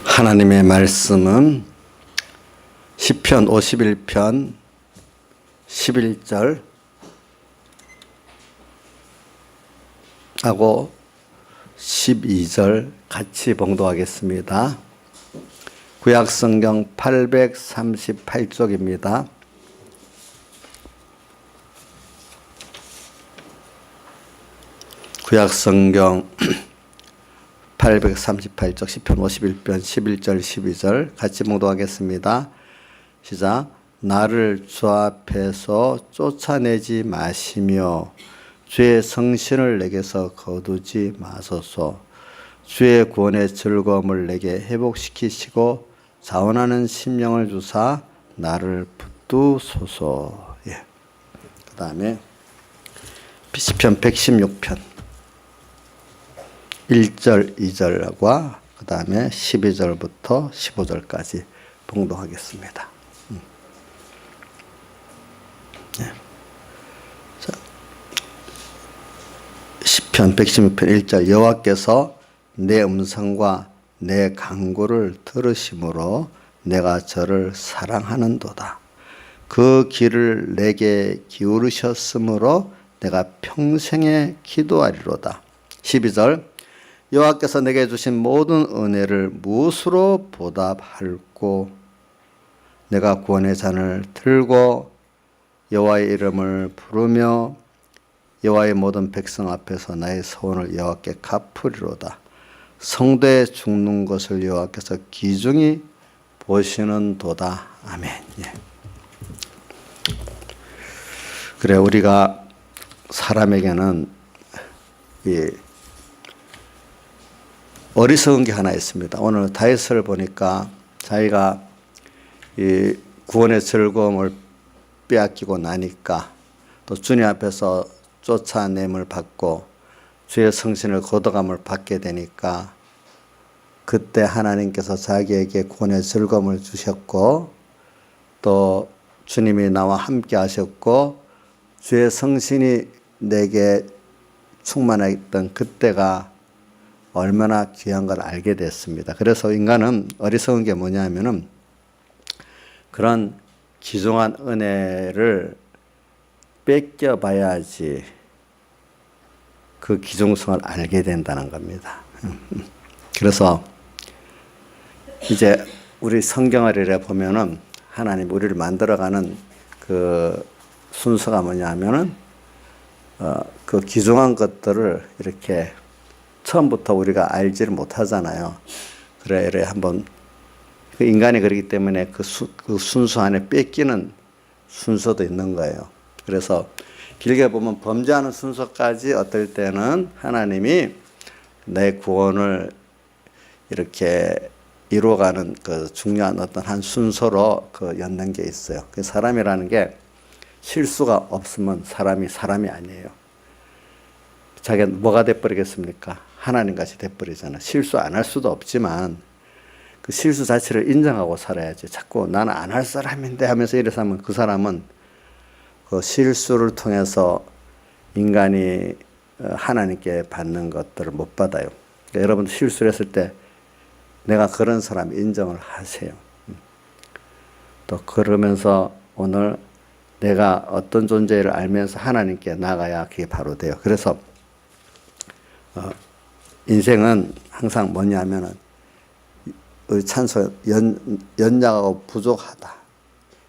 하나님의 말씀은 시편 51편 11절 하고 12절 같이 봉독하겠습니다. 구약성경 838쪽입니다. 구약성경 838쪽 시편 51편 11절 12절 같이 봉독하겠습니다. 시작. 나를 주 앞에서 쫓아내지 마시며 주의 성신을 내게서 거두지 마소서. 주의 구원의 즐거움을 내게 회복시키시고 자원하는 심령을 주사 나를 붙드소서. 예. 그 다음에 시편 116편 1절 2절과 그 다음에 12절부터 15절까지 봉독하겠습니다. 네. 자, 시편 116편 1절 여호와께서 내 음성과 내 간구를 들으심으로 내가 저를 사랑하는도다. 그 귀를 내게 기울이셨으므로 내가 평생에 기도하리로다. 12절 여호와께서 내게 주신 모든 은혜를 무엇으로 보답할꼬? 내가 구원의 잔을 들고 여호와의 이름을 부르며 여호와의 모든 백성 앞에서 나의 소원을 여호와께 갚으리로다. 성도에 죽는 것을 여호와께서 귀중히 보시는도다. 아멘. 예. 그래, 우리가 사람에게는 이 어리석은 게 하나 있습니다. 오늘 다윗을 보니까 자기가 이 구원의 즐거움을 빼앗기고 나니까 또 주님 앞에서 쫓아냄을 받고 주의 성신을 거둬감을 받게 되니까 그때 하나님께서 자기에게 구원의 즐거움을 주셨고 또 주님이 나와 함께 하셨고 주의 성신이 내게 충만했던 그때가 얼마나 귀한 걸 알게 됐습니다. 그래서 인간은 어리석은 게 뭐냐면은 그런 귀중한 은혜를 뺏겨봐야지 그 귀중성을 알게 된다는 겁니다. 그래서 이제 우리 성경을 이래 보면은 하나님 우리를 만들어가는 그 순서가 뭐냐면은 그 귀중한 것들을 이렇게 처음부터 우리가 알지를 못하잖아요. 그래 한번 그 인간이 그렇기 때문에 그 순서 안에 뺏기는 순서도 있는 거예요. 그래서 길게 보면 범죄하는 순서까지 어떨 때는 하나님이 내 구원을 이렇게 이루어가는 그 중요한 어떤 한 순서로 그 엮는 게 있어요. 그 사람이라는 게 실수가 없으면 사람이 아니에요. 자기가 뭐가 돼버리겠습니까? 하나님같이 돼버리잖아. 실수 안 할 수도 없지만 그 실수 자체를 인정하고 살아야지. 자꾸 나는 안 할 사람인데 하면서 이래서 하면 그 사람은 그 실수를 통해서 인간이 하나님께 받는 것들을 못 받아요. 그러니까 여러분 실수를 했을 때 내가 그런 사람 인정을 하세요. 또 그러면서 오늘 내가 어떤 존재를 알면서 하나님께 나가야 그게 바로 돼요. 그래서 인생은 항상 뭐냐면은 찬송 연약하고 부족하다.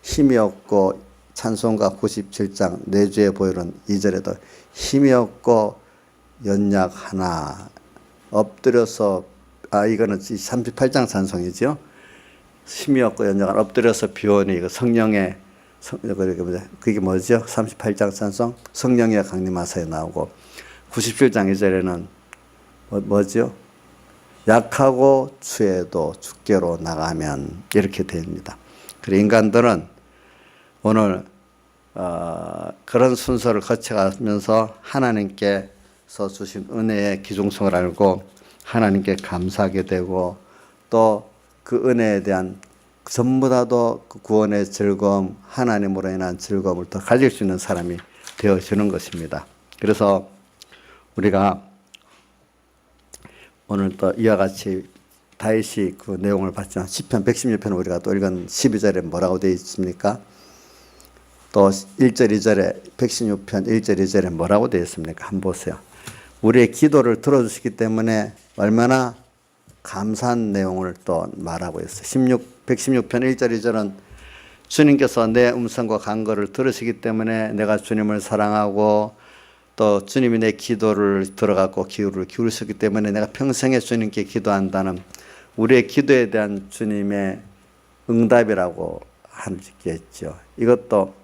힘이 없고 찬송가 97장 내주에 보이는 2절에도 힘이 없고 연약하나 엎드려서 이거는 38장 찬송이죠. 힘이 없고 연약하나 엎드려서 비오니 이거 성령의 그게 뭐죠? 38장 찬송 성령의 강림하사에 나오고 97장 2절에는 뭐죠? 약하고 추해도 주께로 나가면 이렇게 됩니다. 그리고 인간들은 오늘 그런 순서를 거쳐가면서 하나님께서 주신 은혜의 귀중성을 알고 하나님께 감사하게 되고 또 그 은혜에 대한 전부 다도 그 구원의 즐거움, 하나님으로 인한 즐거움을 더 가질 수 있는 사람이 되어지는 것입니다. 그래서 우리가 오늘 또 이와 같이 다윗이 그 내용을 봤지만 시편 116편 우리가 또 읽은 12절에 뭐라고 되어 있습니까? 또 1절 2절에 116편 1절 2절에 뭐라고 되어 있습니까? 한번 보세요. 우리의 기도를 들어주시기 때문에 얼마나 감사한 내용을 또 말하고 있어요. 116편 1절 2절은 주님께서 내 음성과 간구를 들으시기 때문에 내가 주님을 사랑하고 또 주님이 내 기도를 들어갖고 기울을 기울이셨기 때문에 내가 평생에 주님께 기도한다는 우리의 기도에 대한 주님의 응답이라고 하겠죠. 이것도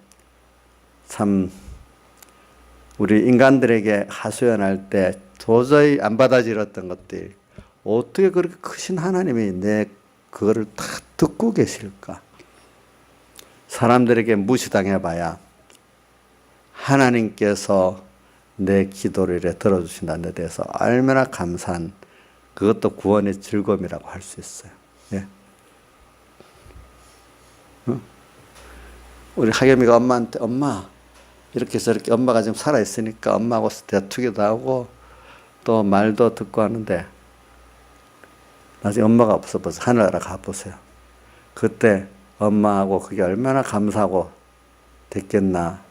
참 우리 인간들에게 하소연할 때 도저히 안 받아들였던 것들, 어떻게 그렇게 크신 하나님이 내 그거를 다 듣고 계실까? 사람들에게 무시당해봐야 하나님께서 내 기도를 이래 들어주신다는 데 대해서 얼마나 감사한, 그것도 구원의 즐거움이라고 할 수 있어요. 예. 우리 하겸이가 엄마한테 엄마 이렇게 저렇게 엄마가 지금 살아있으니까 엄마하고 대투기도 하고 또 말도 듣고 하는데 나중에 엄마가 없어 보세요. 하늘나라 가보세요. 그때 엄마하고 그게 얼마나 감사하고 됐겠나.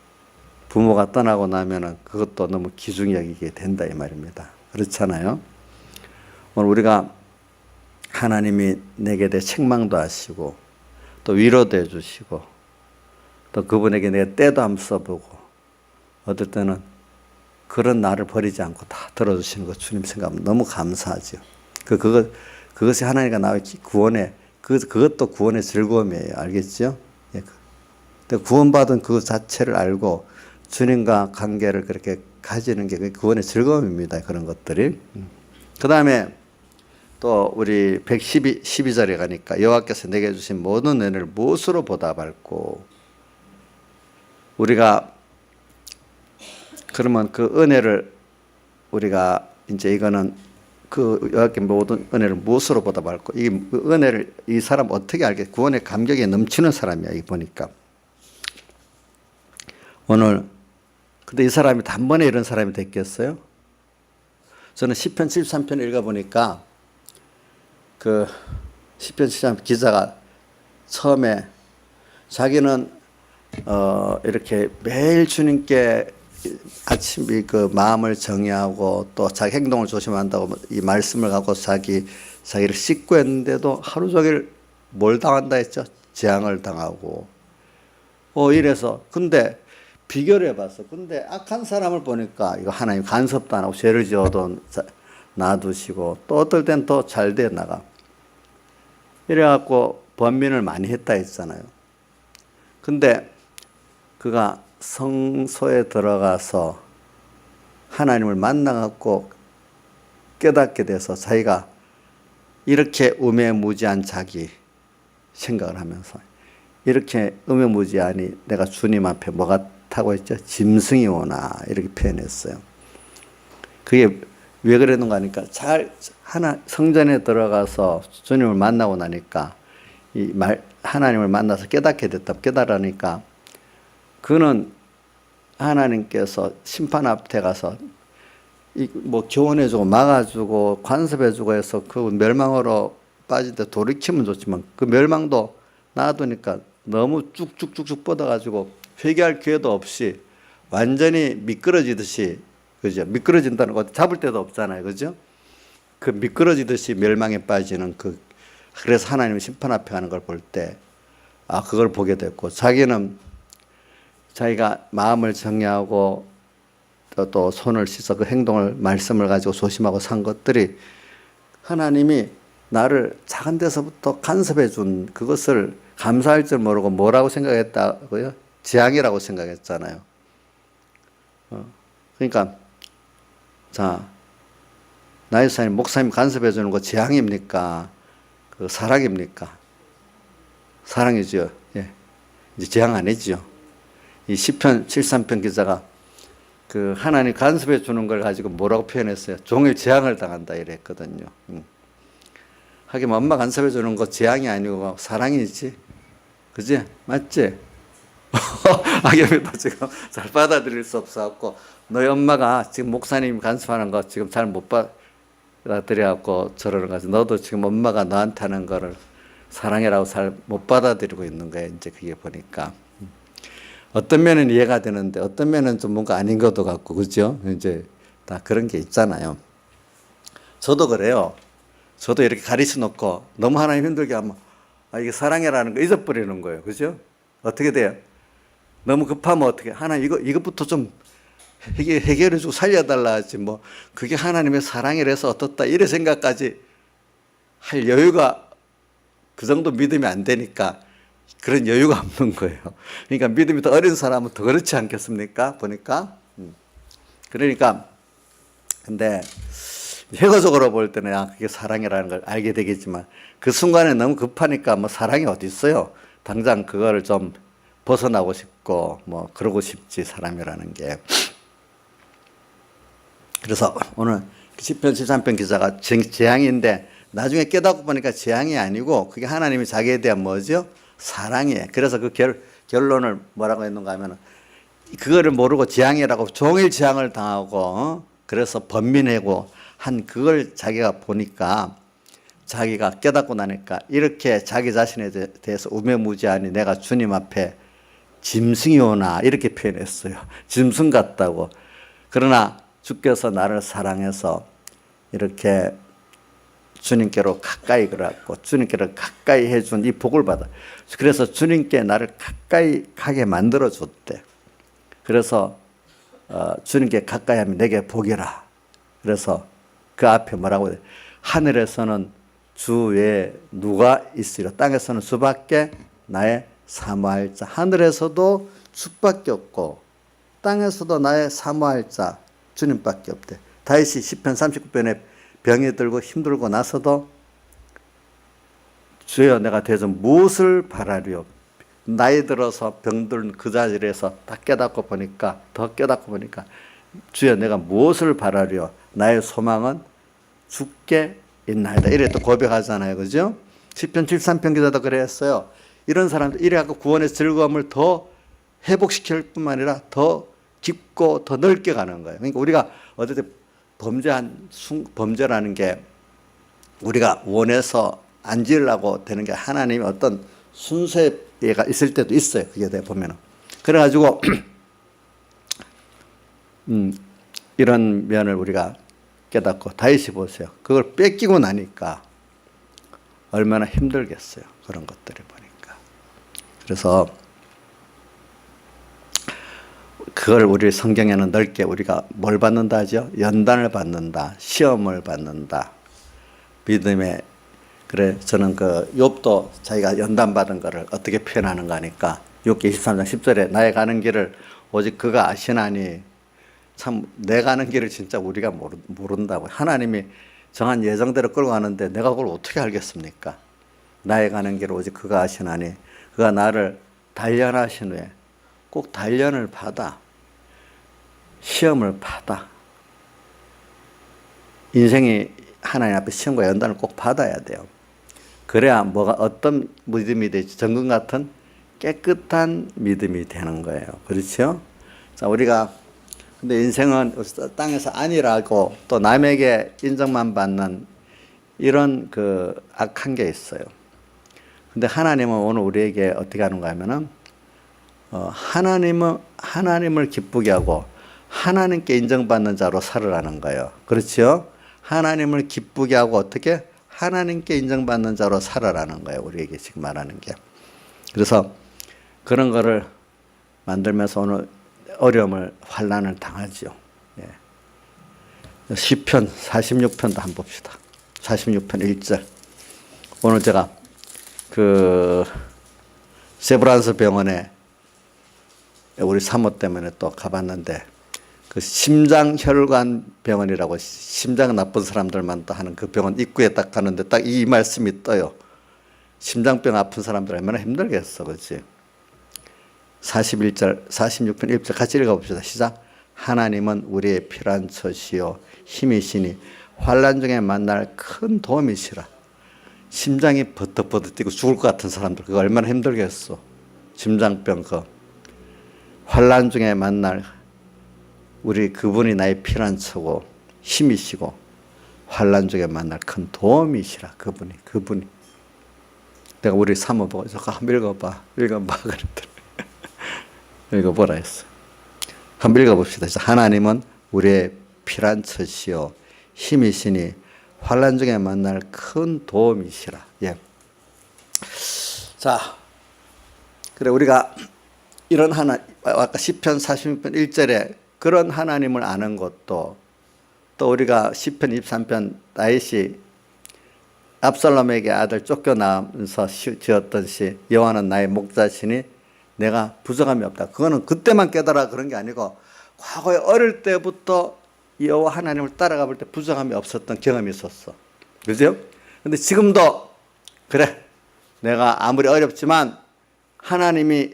부모가 떠나고 나면은 그것도 너무 귀중히 여기게 된다 이 말입니다. 그렇잖아요. 오늘 우리가 하나님이 내게 대해 책망도 하시고 또 위로도 해주시고 또 그분에게 내 때도 한번 써보고 어떨 때는 그런 나를 버리지 않고 다 들어주시는 거 주님 생각하면 너무 감사하죠. 그것이 하나님과 나의 구원의 그것도 구원의 즐거움이에요. 알겠죠? 예. 근데 구원받은 그 자체를 알고 주님과 관계를 그렇게 가지는 게 구원의 즐거움입니다. 그런 것들이. 그 다음에 또 우리 12절에 가니까 여호와께서 내게 주신 모든 은혜를 무엇으로 보답할고, 우리가 그러면 그 은혜를 우리가 이제 이거는 그 여호와께 모든 은혜를 무엇으로 보답할고, 이 은혜를 이 사람 어떻게 알겠? 구원의 감격에 넘치는 사람이야. 이 보니까 오늘 근데 이 사람이 단번에 이런 사람이 됐겠어요? 저는 시편 73편 읽어보니까 그 시편 73편 기자가 처음에 자기는 이렇게 매일 주님께 아침 그 마음을 정의하고 또 자기 행동을 조심한다고 이 말씀을 갖고 자기를 씻고 했는데도 하루 종일 뭘 당한다 했죠? 재앙을 당하고 이래서 근데 비교를 해봤어. 근데 악한 사람을 보니까 이거 하나님 간섭도 안 하고 죄를 지어도 놔두시고 또 어떨 땐 더 잘 돼 나가. 이래갖고 번민을 많이 했다 했잖아요. 근데 그가 성소에 들어가서 하나님을 만나갖고 깨닫게 돼서 자기가 이렇게 우매무지한 자기 생각을 하면서 이렇게 우매무지하니 내가 주님 앞에 뭐가 타고 있죠? 짐승이 오나 이렇게 표현했어요. 그게 왜 그랬는가 하니까 성전에 들어가서 주님을 만나고 나니까 하나님을 만나서 깨닫게 됐다. 깨달으니까 그는 하나님께서 심판 앞에 가서 뭐 교훈해주고 막아주고 관섭해주고 해서 그 멸망으로 빠질 때 돌이키면 좋지만 그 멸망도 놔두니까 너무 쭉쭉쭉쭉 뻗어가지고 회개할 기회도 없이 완전히 미끄러지듯이, 그죠? 미끄러진다는 거 잡을 데도 없잖아요. 그죠? 그 미끄러지듯이 멸망에 빠지는 그래서 하나님 심판 앞에 가는 걸 볼 때, 그걸 보게 됐고, 자기는 자기가 마음을 정리하고 또 손을 씻어 그 행동을, 말씀을 가지고 조심하고 산 것들이 하나님이 나를 작은 데서부터 간섭해 준 그것을 감사할 줄 모르고 뭐라고 생각했다고요? 재앙이라고 생각했잖아요. 그러니까 나이사님 목사님 간섭해 주는 거 재앙입니까? 그 사랑입니까? 사랑이죠. 예. 이제 재앙 아니죠. 이 시편 73편 기자가 그 하나님 간섭해 주는 걸 가지고 뭐라고 표현했어요? 종일 재앙을 당한다 이랬거든요. 하긴 엄마 간섭해 주는 거 재앙이 아니고 사랑이지. 그지? 맞지? 아겸이도 지금 잘 받아들일 수 없어갖고 너희 엄마가 지금 목사님 간섭하는 거 지금 잘 못 드려갖고 저러는 거지. 너도 지금 엄마가 너한테 하는 거를 사랑이라고 잘 못 받아들이고 있는 거야. 이제 그게 보니까. 어떤 면은 이해가 되는데 어떤 면은 좀 뭔가 아닌 것도 같고, 그죠? 이제 다 그런 게 있잖아요. 저도 그래요. 저도 이렇게 가르쳐 놓고 너무 하나님 힘들게 하면 이게 사랑이라는 거 잊어버리는 거예요. 그죠? 어떻게 돼요? 너무 급하면 어떻게, 하나님 이것부터 좀 해결해주고 살려달라 하지, 뭐, 그게 하나님의 사랑이라서 어떻다, 이래 생각까지 할 여유가, 그 정도 믿음이 안 되니까 그런 여유가 없는 거예요. 그러니까 믿음이 더 어린 사람은 더 그렇지 않겠습니까? 보니까. 그러니까, 근데, 획어적으로 볼 때는 그게 사랑이라는 걸 알게 되겠지만, 그 순간에 너무 급하니까 뭐 사랑이 어디 있어요? 당장 그거를 좀 벗어나고 싶고, 뭐, 그러고 싶지, 사람이라는 게. 그래서 오늘 시편 13편 기자가 재앙인데 나중에 깨닫고 보니까 재앙이 아니고 그게 하나님이 자기에 대한 뭐죠? 사랑이에요. 그래서 그 결론을 뭐라고 했는가 하면 그거를 모르고 재앙이라고 종일 재앙을 당하고 그래서 번민하고 한 그걸 자기가 보니까 자기가 깨닫고 나니까 이렇게 자기 자신에 대해서 우매무지하니 내가 주님 앞에 짐승이 오나 이렇게 표현했어요. 짐승 같다고. 그러나 주께서 나를 사랑해서 이렇게 주님께로 가까이 그래갖고 주님께로 가까이 해준 이 복을 받아. 그래서 주님께 나를 가까이 가게 만들어 줬대. 그래서 주님께 가까이 하면 내게 복이라. 그래서 그 앞에 뭐라고 해? 하늘에서는 주 외에 누가 있으리라. 땅에서는 주밖에 나의 사모할 자. 하늘에서도 주밖에 없고 땅에서도 나의 사모할 자 주님밖에 없대. 다윗이 시편 39편에 병이 들고 힘들고 나서도 주여 내가 대저 무엇을 바라리요. 나이 들어서 병든 그 자리에서 다 깨닫고 보니까 더 깨닫고 보니까 주여 내가 무엇을 바라리요. 나의 소망은 주께 있나이다. 이래 또 고백하잖아요. 그죠? 시편 73편 기자도 그랬어요. 이런 사람들 이래갖고 구원의 즐거움을 더 회복시킬 뿐만 아니라 더 깊고 더 넓게 가는 거예요. 그러니까 우리가 어쨌든 범죄라는 게 우리가 원해서 안 지으려고 되는 게 하나님의 어떤 순서가 있을 때도 있어요. 그게 돼 보면은. 그래가지고 이런 면을 우리가 깨닫고 다시 보세요. 그걸 뺏기고 나니까 얼마나 힘들겠어요. 그런 것들을 보니까. 그래서 그걸 우리 성경에는 넓게 우리가 뭘 받는다 하죠? 연단을 받는다. 시험을 받는다. 믿음의 그래 저는 그 욥도 자기가 연단 받은 거를 어떻게 표현하는가 하니까 욥기 23장 10절에 나의 가는 길을 오직 그가 아시나니 참 내 가는 길을 진짜 우리가 모른다고. 하나님이 정한 예정대로 끌고 가는데 내가 그걸 어떻게 알겠습니까? 나의 가는 길을 오직 그가 아시나니 그가 나를 단련하신 후에 꼭 단련을 받아. 시험을 받아. 인생이 하나님 앞에 시험과 연단을 꼭 받아야 돼요. 그래야 뭐가 어떤 믿음이 되지? 정금 같은 깨끗한 믿음이 되는 거예요. 그렇죠? 자, 우리가 근데 인생은 땅에서 아니라고 또 남에게 인정만 받는 이런 그 악한 게 있어요. 근데 하나님은 오늘 우리에게 어떻게 하는가 하면은 하나님을 기쁘게 하고 하나님께 인정받는 자로 살으라는 거예요. 그렇죠? 하나님을 기쁘게 하고 어떻게? 하나님께 인정받는 자로 살아라는 거예요. 우리에게 지금 말하는 게. 그래서 그런 거를 만들면서 오늘 어려움을, 환난을 당하죠. 예. 시편 46편도 한번 봅시다. 46편 1절. 오늘 제가 그 세브란스 병원에 우리 사모 때문에 또 가봤는데 그 심장혈관 병원이라고 심장 나쁜 사람들만 또 하는 그 병원 입구에 딱 가는데 딱 이 말씀이 떠요. 심장병 아픈 사람들 얼마나 힘들겠어. 그렇지? 41절 46편 1절 같이 읽어봅시다. 시작. 하나님은 우리의 피난처시요 힘이시니 환난 중에 만날 큰 도움이시라. 심장이 버덕버덕 뛰고 죽을 것 같은 사람들 그거 얼마나 힘들겠어. 심장병 그 환난 중에 만날 우리 그분이 나의 피난처고 힘이시고 환난 중에 만날 큰 도움이시라. 그분이. 내가 우리 사모 보고 저거 한번 읽어봐 그랬더니 읽어보라 했어. 한번 읽어봅시다. 하나님은 우리의 피난처시요 힘이시니 환난 중에 만날 큰 도움이시라. 예. 자, 그래 우리가 이런 아까 시편 46편 1절에 그런 하나님을 아는 것도, 또 우리가 시편 23편 다윗이 압살롬에게 아들 쫓겨나면서 지었던 시 여호와는 나의 목자시니 내가 부족함이 없다. 그거는 그때만 깨달아 그런 게 아니고 과거에 어릴 때부터 여호와 하나님을 따라가 볼 때 부족함이 없었던 경험이 있었어. 그죠? 근데 지금도 그래, 내가 아무리 어렵지만 하나님이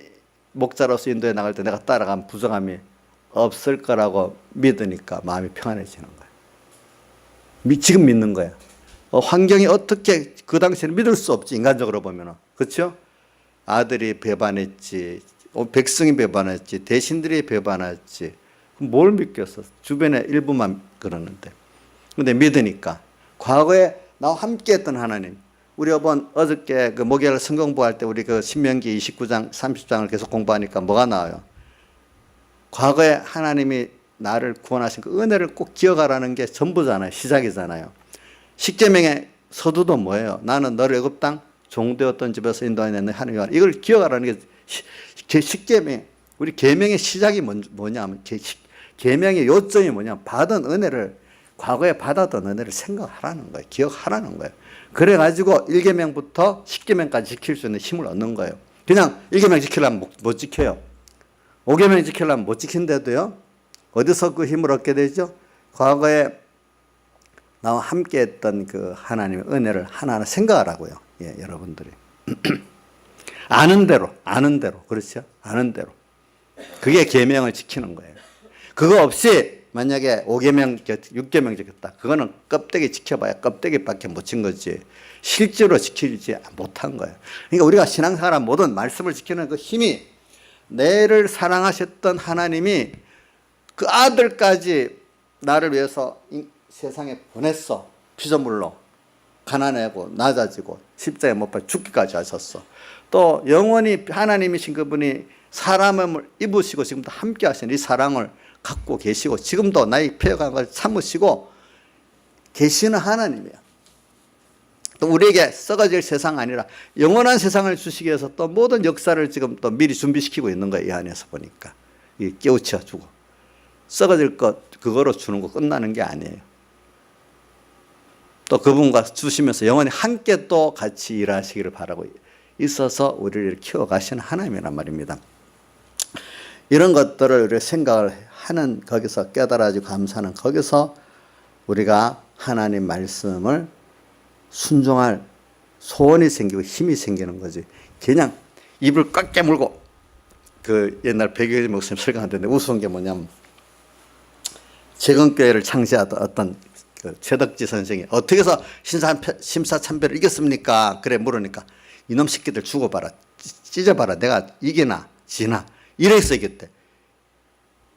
목자로서 인도해 나갈 때 내가 따라가면 부족함이 없을 거라고 믿으니까 마음이 평안해지는 거야. 지금 믿는 거야. 환경이 어떻게, 그 당시에는 믿을 수 없지, 인간적으로 보면. 그렇죠? 아들이 배반했지, 백성이 배반했지, 대신들이 배반했지. 뭘 믿겠어? 주변에 일부만 그러는데. 근데 믿으니까. 과거에 나와 함께 했던 하나님. 우리 어저께 그 목요일 성경 공부할 때 우리 그 신명기 29장, 30장을 계속 공부하니까 뭐가 나와요? 과거에 하나님이 나를 구원하신 그 은혜를 꼭 기억하라는 게 전부잖아요. 시작이잖아요. 십계명의 서두도 뭐예요? 나는 너를 애굽 땅 종되었던 집에서 인도하였네 하나님. 이걸 기억하라는 게 십계명. 우리 계명의 시작이 뭐냐면, 계명의 요점이 뭐냐면 받은 은혜를, 과거에 받았던 은혜를 생각하라는 거예요. 기억하라는 거예요. 그래가지고 1계명부터 10계명까지 지킬 수 있는 힘을 얻는 거예요. 그냥 1계명 지키려면 못 지켜요. 5계명 지키려면 못 지킨데도요. 어디서 그 힘을 얻게 되죠? 과거에 나와 함께 했던 그 하나님의 은혜를 하나하나 생각하라고요. 예, 여러분들이. 아는 대로. 그렇죠? 아는 대로. 그게 계명을 지키는 거예요. 그거 없이 만약에 5계명, 6계명 지켰다. 그거는 껍데기 지켜봐야 껍데기밖에 못 친 거지. 실제로 지키지 못한 거예요. 그러니까 우리가 신앙생활 모든 말씀을 지키는 그 힘이, 내를 사랑하셨던 하나님이 그 아들까지 나를 위해서 세상에 보냈어. 피조물로. 가난하고 낮아지고 십자가에 못 박혀 죽기까지 하셨어. 또 영원히 하나님이신 그분이 사람을 입으시고 지금도 함께 하시는 이 사랑을 갖고 계시고 지금도 나의 폐역한 걸 참으시고 계시는 하나님이야. 또 우리에게 썩어질 세상 아니라 영원한 세상을 주시기 위해서 또 모든 역사를 지금 또 미리 준비시키고 있는 거예요. 이 안에서 보니까. 깨우쳐 주고. 썩어질 것 그거로 주는 거 끝나는 게 아니에요. 또 그분과 주시면서 영원히 함께 또 같이 일하시기를 바라고 있어서 우리를 키워가시는 하나님이란 말입니다. 이런 것들을 우리가 생각을 하는, 거기서 깨달아지고 감사하는, 거기서 우리가 하나님 말씀을 순종할 소원이 생기고 힘이 생기는 거지. 그냥 입을 꽉 깨물고, 그 옛날 백일기 목사님 설교하는데 우스운 게 뭐냐면, 재건교회를 창시하던 어떤 그 최덕지 선생이 어떻게 해서 심사참배를 이겼습니까? 그래 물으니까 이놈 새끼들 죽어봐라, 찢어봐라, 내가 이기나 지나 이래서 이겼대.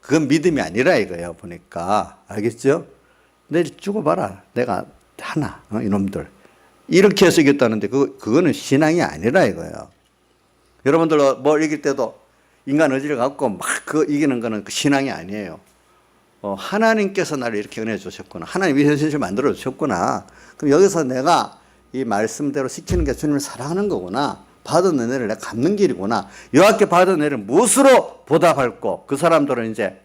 그건 믿음이 아니라 이거예요. 보니까. 알겠죠? 내 죽어봐라, 내가 하나, 이놈들 이렇게 해서 이겼다는데 그거는 신앙이 아니라 이거예요. 여러분들 뭐 이길 때도 인간 의지를 갖고 막 그 이기는 거는 그 신앙이 아니에요. 하나님께서 나를 이렇게 은혜 주셨구나. 하나님이 현실을 만들어 주셨구나. 그럼 여기서 내가 이 말씀대로 시키는 게 주님을 사랑하는 거구나. 받은 은혜를 내가 갚는 길이구나. 여호와께 받은 은혜를 무엇으로 보답할고, 그 사람들은 이제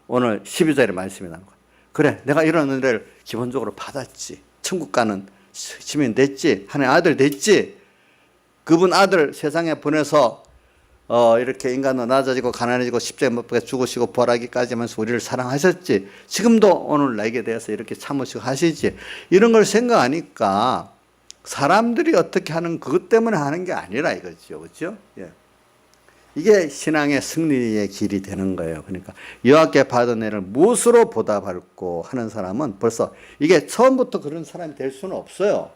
오늘 12절의 말씀이 나온 거야. 그래, 내가 이런 은혜를 기본적으로 받았지. 천국 가는 시민 됐지. 하나님 아들 됐지. 그분 아들 세상에 보내서 이렇게 인간도 낮아지고 가난해지고 십자가에 못 박혀 죽으시고 부활하기까지 하면서 우리를 사랑하셨지. 지금도 오늘 나에게 대해서 이렇게 참으시고 하시지. 이런 걸 생각하니까 사람들이 어떻게 하는 그것 때문에 하는 게 아니라 이거죠. 그렇죠? 예. 이게 신앙의 승리의 길이 되는 거예요. 그러니까 여호와께 받은 은혜를 무엇으로 보답할고 하는 사람은 벌써 이게 처음부터 그런 사람이 될 수는 없어요.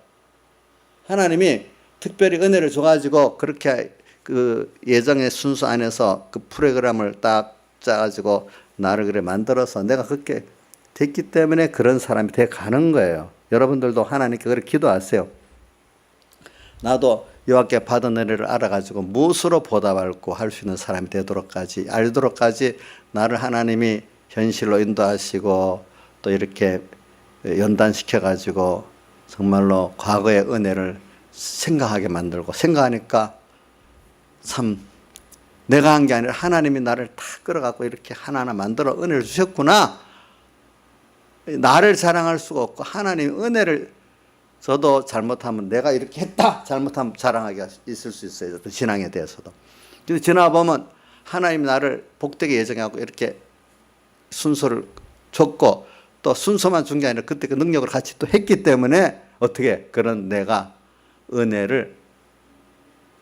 하나님이 특별히 은혜를 줘가지고 그렇게 그 예정의 순수 안에서 그 프로그램을 딱 짜가지고 나를 그래 만들어서 내가 그렇게 됐기 때문에 그런 사람이 돼 가는 거예요. 여러분들도 하나님께 그렇게 기도하세요. 나도 여호와께 받은 은혜를 알아가지고 무엇으로 보답할고 할 수 있는 사람이 되도록까지 알도록까지 나를 하나님이 현실로 인도하시고 또 이렇게 연단시켜가지고 정말로 과거의 은혜를 생각하게 만들고 생각하니까 참 내가 한 게 아니라 하나님이 나를 다 끌어갖고 이렇게 하나하나 만들어 은혜를 주셨구나. 나를 자랑할 수가 없고 하나님 은혜를 저도 잘못하면 내가 이렇게 했다 잘못하면 자랑하게 있을 수 있어요. 신앙에 대해서도. 근데 지나보면 하나님이 나를 복되게 예정하고 이렇게 순서를 줬고 또 순서만 준 게 아니라 그때 그 능력을 같이 또 했기 때문에 어떻게 그런 내가 은혜를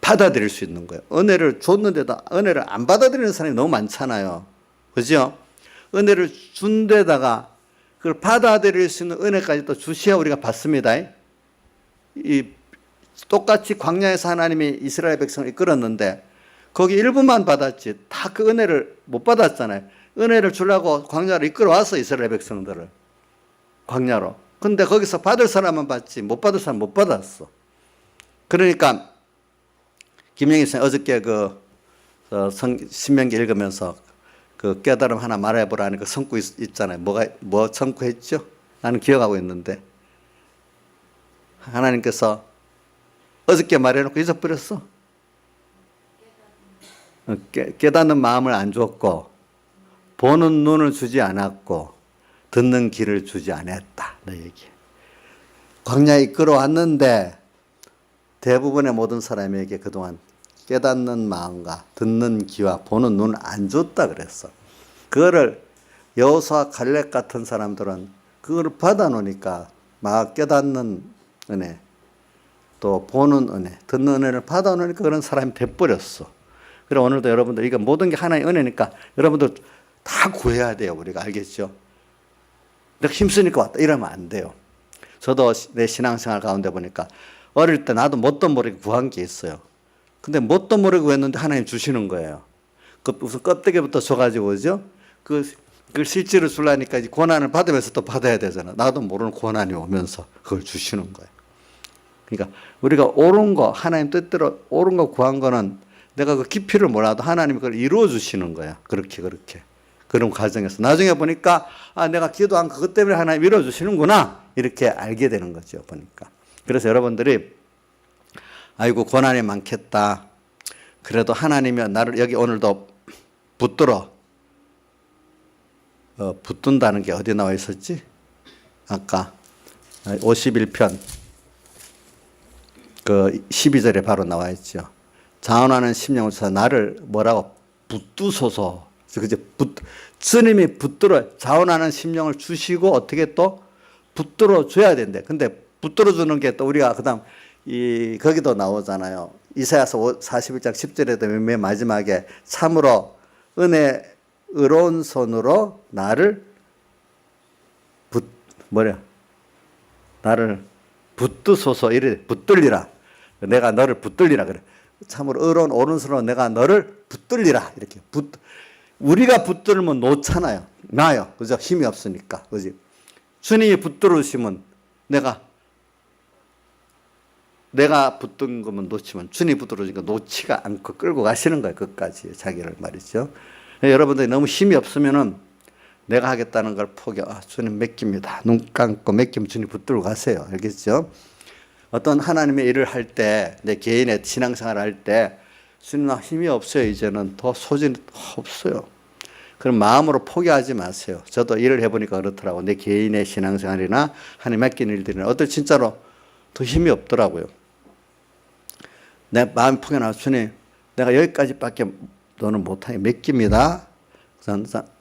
받아들일 수 있는 거예요. 은혜를 줬는데도 은혜를 안 받아들이는 사람이 너무 많잖아요. 그죠? 은혜를 준 데다가 그걸 받아들일 수 있는 은혜까지 또 주셔야 우리가 받습니다. 이 똑같이 광야에서 하나님이 이스라엘 백성을 이끌었는데 거기 일부만 받았지 다 그 은혜를 못 받았잖아요. 은혜를 주려고 광야로 이끌어왔어 이스라엘 백성들을 광야로. 근데 거기서 받을 사람만 받지 못 받을 사람 못 받았어. 그러니까 김영희 선생님 어저께 신명기 읽으면서 그 깨달음 하나 말해보라는 그 성구 있잖아요. 뭐 성구했죠? 나는 기억하고 있는데 하나님께서 어저께 말해놓고 잊어버렸어. 깨닫는 마음을 안 줬고 보는 눈을 주지 않았고 듣는 귀를 주지 않았다. 내 얘기. 광야에 이끌어왔는데 대부분의 모든 사람에게 그동안 깨닫는 마음과 듣는 귀와 보는 눈을 안 줬다 그랬어. 그거를 여호수아 갈렙 같은 사람들은 그걸 받아놓으니까 막 깨닫는 은혜 또 보는 은혜 듣는 은혜를 받아놓으니까 그런 사람이 돼버렸어. 그래 오늘도 여러분들 이거 모든 게 하나의 은혜니까 여러분들 다 구해야 돼요. 우리가 알겠죠? 내가 힘쓰니까 왔다 이러면 안 돼요. 저도 내 신앙생활 가운데 보니까 어릴 때 나도 뭣도 모르게 구한 게 있어요. 근데 뭣도 모르게 구했는데 하나님 주시는 거예요. 무슨 껍데기부터 줘가지고 그죠? 그걸 실제로 주려니까 이제 고난을 받으면서 또 받아야 되잖아. 나도 모르는 고난이 오면서 그걸 주시는 거예요. 그러니까 우리가 옳은 거 하나님 뜻대로 옳은 거 구한 거는 내가 그 깊이를 몰라도 하나님이 그걸 이루어 주시는 거야. 그렇게 그런 과정에서 나중에 보니까 내가 기도한 그것 때문에 하나님 이루어 주시는구나 이렇게 알게 되는 거죠. 보니까. 그래서 여러분들이 아이고 고난이 많겠다. 그래도 하나님이 나를 여기 오늘도 붙든다는 게 어디 나와 있었지? 아까 51편 그 12절에 바로 나와 있죠. 자원하는 심령을 주사 나를 뭐라고 붙드소서. 그죠? 주님이 붙들어 자원하는 심령을 주시고 어떻게 또 붙들어 줘야 된대. 근데 붙들어 주는 게 또 우리가 그다음 거기도 나오잖아요. 이사야서 41장 10절에도 맨 마지막에 참으로 의로운 손으로 나를 나를 붙드소서 이래 붙들리라. 내가 너를 붙들리라 그래. 참으로 의로운 오른손으로 내가 너를 붙들리라 이렇게 우리가 붙들면 놓잖아요. 나요. 그죠? 힘이 없으니까. 그지? 주님이 붙들으시면 내가 붙든 거면 놓치면 주님이 붙들어주니까 놓지가 않고 끌고 가시는 거예요. 끝까지 자기를 말이죠. 여러분들이 너무 힘이 없으면은 내가 하겠다는 걸 주님 맡깁니다. 눈 감고 맡기면 주님 붙들고 가세요. 알겠죠? 어떤 하나님의 일을 할 때, 내 개인의 신앙생활을 할 때, 주님 나 힘이 없어요. 이제는 더 소질이 없어요. 그럼 마음으로 포기하지 마세요. 저도 일을 해보니까 그렇더라고요. 내 개인의 신앙생활이나 하나님 맡긴 일들이나 어떨 진짜로 더 힘이 없더라고요. 내 마음이 포기하나 주님 내가 여기까지밖에 너는 못하게 맡깁니다.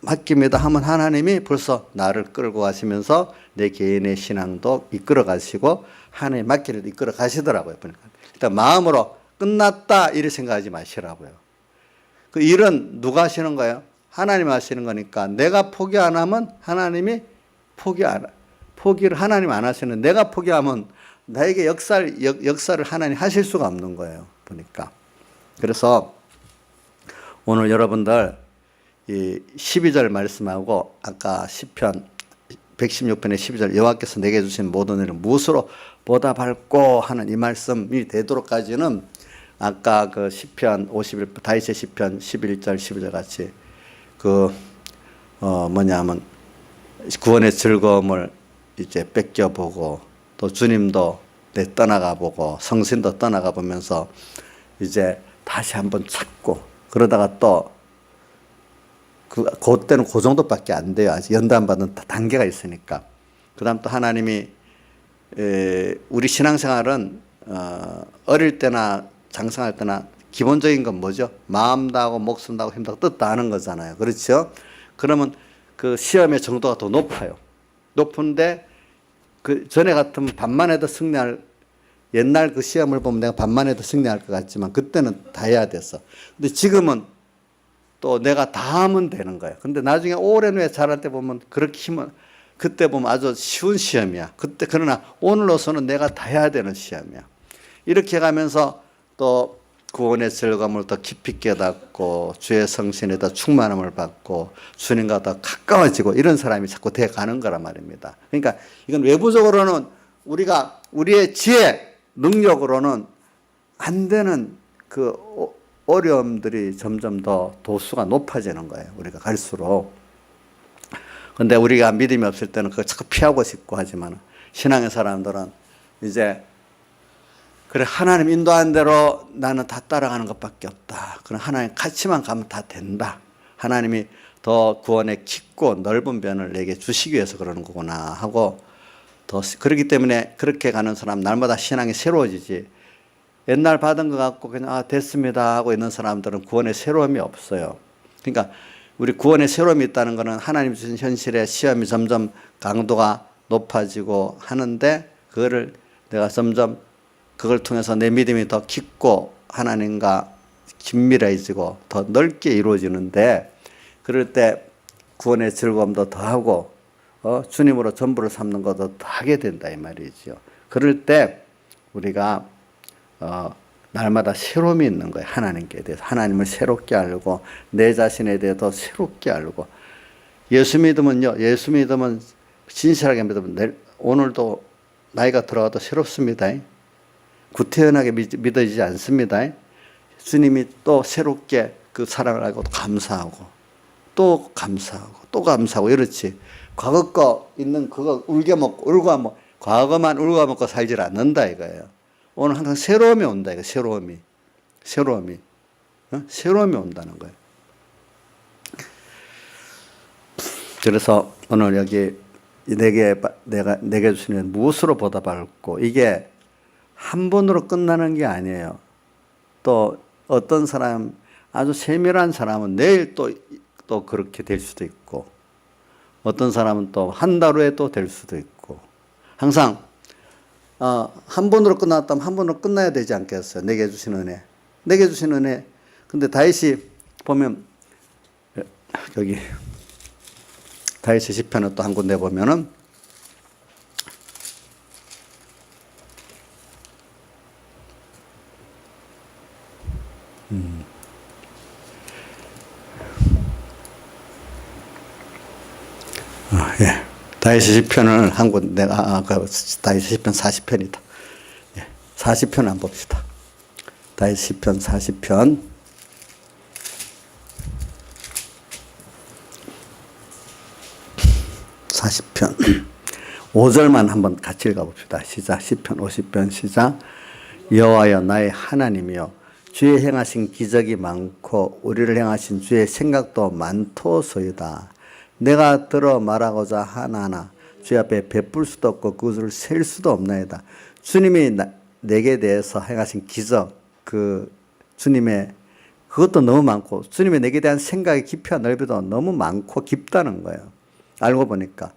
맡깁니다 하면 하나님이 벌써 나를 끌고 가시면서 내 개인의 신앙도 이끌어 가시고 하나님 맡기를 이끌어 가시더라고요. 보니까 일단 마음으로 끝났다 이렇게 생각하지 마시라고요. 그 일은 누가 하시는 거예요? 하나님 하시는 거니까 내가 포기 안 하면 하나님이 포기를 하나님 안 하시는 내가 포기하면 나에게 역사를 하나님 하실 수가 없는 거예요. 보니까. 그래서 오늘 여러분들 이 12절 말씀하고 아까 시편 116편의 12절 여호와께서 내게 주신 모든 일을 무엇으로 보답할꼬 하는 이 말씀이 되도록까지는 아까 그 시편 51편 다윗의 시편 11절 12절 같이 뭐냐면 구원의 즐거움을 이제 뺏겨보고 또 주님도 내 떠나가 보고 성신도 떠나가 보면서 이제 다시 한번 찾고 그러다가 또 그때는 그 정도밖에 안 돼요. 아직 연단받은 단계가 있으니까. 그 다음 또 하나님이 우리 신앙생활은 어릴 때나 장성할 때나 기본적인 건 뭐죠? 마음 다하고 목숨 다하고 힘 다하고 뜻 다하는 거잖아요. 그렇죠? 그러면 그 시험의 정도가 더 높아요. 높은데 그 전에 같으면 반만 해도 승리할 옛날 그 시험을 보면 내가 반만 해도 승리할 것 같지만 그때는 다 해야 됐어. 근데 지금은 또 내가 다 하면 되는 거예요. 근데 나중에 오랜 후에 잘할 때 보면 그렇게 힘은 그때 보면 아주 쉬운 시험이야. 그러나 오늘로서는 내가 다 해야 되는 시험이야. 이렇게 가면서 또 구원의 즐거움을 더 깊이 깨닫고 주의 성신에 더 충만함을 받고 주님과 더 가까워지고 이런 사람이 자꾸 돼 가는 거란 말입니다. 그러니까 이건 외부적으로는 우리가 우리의 지혜, 능력으로는 안 되는 그 어려움들이 점점 더 도수가 높아지는 거예요. 우리가 갈수록. 근데 우리가 믿음이 없을 때는 그걸 자꾸 피하고 싶고 하지만 신앙의 사람들은 이제 그래 하나님 인도한 대로 나는 다 따라가는 것밖에 없다. 그럼 하나님 같이만 가면 다 된다. 하나님이 더 구원의 깊고 넓은 변을 내게 주시기 위해서 그러는 거구나 하고 더 그렇기 때문에 그렇게 가는 사람 날마다 신앙이 새로워지지. 옛날 받은 것 같고 그냥 됐습니다 하고 있는 사람들은 구원의 새로움이 없어요. 그러니까 우리 구원의 새로움이 있다는 것은 하나님 주신 현실의 시험이 점점 강도가 높아지고 하는데 그거를 내가 점점 그걸 통해서 내 믿음이 더 깊고 하나님과 긴밀해지고 더 넓게 이루어지는데 그럴 때 구원의 즐거움도 더하고 주님으로 전부를 삼는 것도 더하게 된다 이 말이죠. 그럴 때 우리가 날마다 새로움이 있는 거예요. 하나님께 대해서 하나님을 새롭게 알고 내 자신에 대해 더 새롭게 알고 예수 믿으면요. 예수 믿으면 진실하게 믿으면 오늘도 나이가 들어가도 새롭습니다. 구태연하게 믿어지지 않습니다. 주님이 또 새롭게 그 사랑을 알고 감사하고 또 감사하고 또 감사하고 이렇지. 과거 거 있는 그거 울겨먹고 울고먹고 과거만 울고먹고 살질 않는다 이거예요. 오늘 항상 새로움이 온다 이거 새로움이 온다는 거예요. 그래서 오늘 여기 내게 주시는 무엇으로 보답할꼬 이게 한 번으로 끝나는 게 아니에요. 또 어떤 사람 아주 세밀한 사람은 내일 또 그렇게 될 수도 있고 어떤 사람은 또 한 달 후에 또 될 수도 있고 항상 한 번으로 끝났다면 한 번으로 끝나야 되지 않겠어요? 내게 주신 은혜. 내게 주신 은혜. 근데 다윗이 보면 여기 다윗의 시편을 또 한 군데 보면은 예. 다윗의 시편을 한 군데 다윗의 시편 40편이다. 예. 40편 한번 봅시다. 다윗 시편 40편 40편 5절만 한번 같이 읽어봅시다. 시작. 시편 50편 시작. 여호와여 나의 하나님이여 주의 행하신 기적이 많고 우리를 행하신 주의 생각도 많도소이다. 내가 들어 말하고자 하나나 주 앞에 베풀 수도 없고 그것을 셀 수도 없나이다. 주님이 내게 대해서 행하신 기적 주님의 그것도 너무 많고 주님의 내게 대한 생각의 깊이와 넓이도 너무 많고 깊다는 거예요. 알고 보니까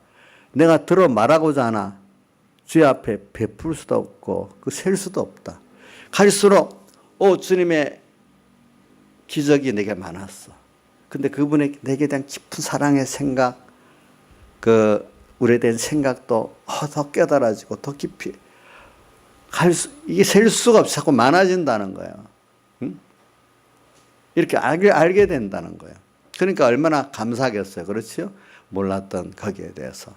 내가 들어 말하고자 하나 주의 앞에 베풀 수도 없고 그 셀 수도 없다. 갈수록 주님의 기적이 내게 많았어. 근데 그분의 내게 대한 깊은 사랑의 생각, 우리에 대한 생각도 더 깨달아지고 더 깊이 이게 셀 수가 없이 자꾸 많아진다는 거예요. 응? 이렇게 알게 된다는 거예요. 그러니까 얼마나 감사하겠어요. 그렇죠? 몰랐던 거기에 대해서.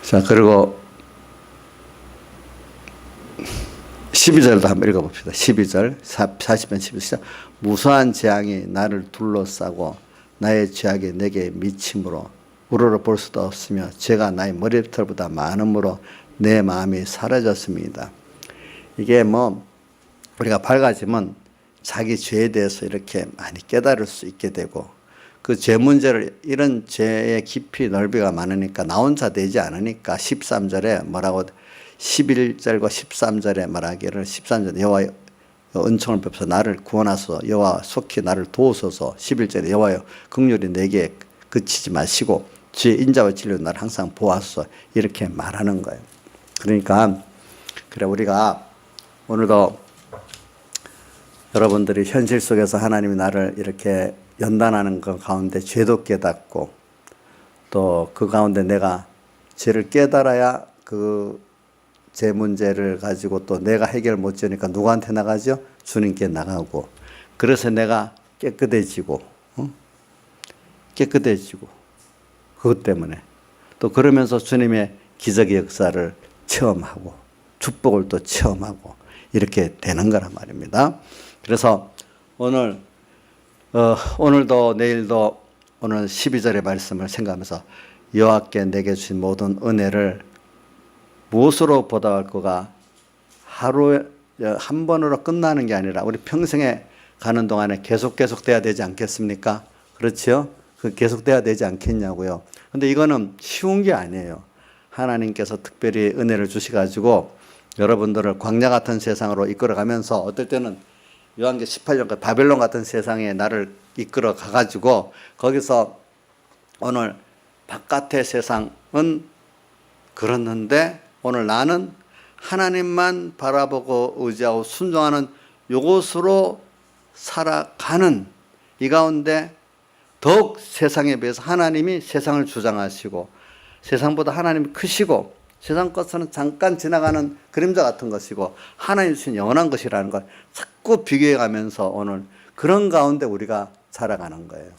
자, 그리고 12절도 한번 읽어봅시다. 12절, 40편 12절. 무수한 재앙이 나를 둘러싸고 나의 죄악이 내게 미침으로 우러러 볼 수도 없으며 죄가 나의 머리털보다 많음으로 내 마음이 사라졌습니다. 이게 뭐 우리가 밝아지면 자기 죄에 대해서 이렇게 많이 깨달을 수 있게 되고 그 죄 문제를 이런 죄의 깊이 넓이가 많으니까 나 혼자 되지 않으니까 13절에 뭐라고 11절과 13절에 말하기를 13절에 여호와의 은총을 베풀어 나를 구원하소서 여호와 속히 나를 도우소서 11절에 여호와여 긍휼이 내게 그치지 마시고 주의 인자와 진리로 나를 항상 보호하소서 이렇게 말하는 거예요. 그러니까 그래 우리가 오늘도 여러분들이 현실 속에서 하나님이 나를 이렇게 연단하는 것 가운데 죄도 깨닫고 또 그 가운데 내가 죄를 깨달아야 그 죄 문제를 가지고 또 내가 해결 못 지으니까 누구한테 나가죠? 주님께 나가고 그래서 내가 깨끗해지고 깨끗해지고 그것 때문에 또 그러면서 주님의 기적의 역사를 체험하고 축복을 또 체험하고 이렇게 되는 거란 말입니다. 그래서 오늘도 내일도 오늘 12절의 말씀을 생각하면서 여호와께 내게 주신 모든 은혜를 무엇으로 보답할 거가 하루에 한 번으로 끝나는 게 아니라 우리 평생에 가는 동안에 계속 돼야 되지 않겠습니까? 그렇죠? 그 계속 돼야 되지 않겠냐고요. 근데 이거는 쉬운 게 아니에요. 하나님께서 특별히 은혜를 주셔가지고 여러분들을 광야 같은 세상으로 이끌어가면서 어떨 때는 요한계 18년 바벨론 같은 세상에 나를 이끌어 가가지고 거기서 오늘 바깥의 세상은 그렇는데 오늘 나는 하나님만 바라보고 의지하고 순종하는 이곳으로 살아가는 이 가운데 더욱 세상에 비해서 하나님이 세상을 주장하시고 세상보다 하나님이 크시고 세상 것은 잠깐 지나가는 그림자 같은 것이고 하나님 주신 영원한 것이라는 걸 자꾸 비교해 가면서 오늘 그런 가운데 우리가 살아가는 거예요.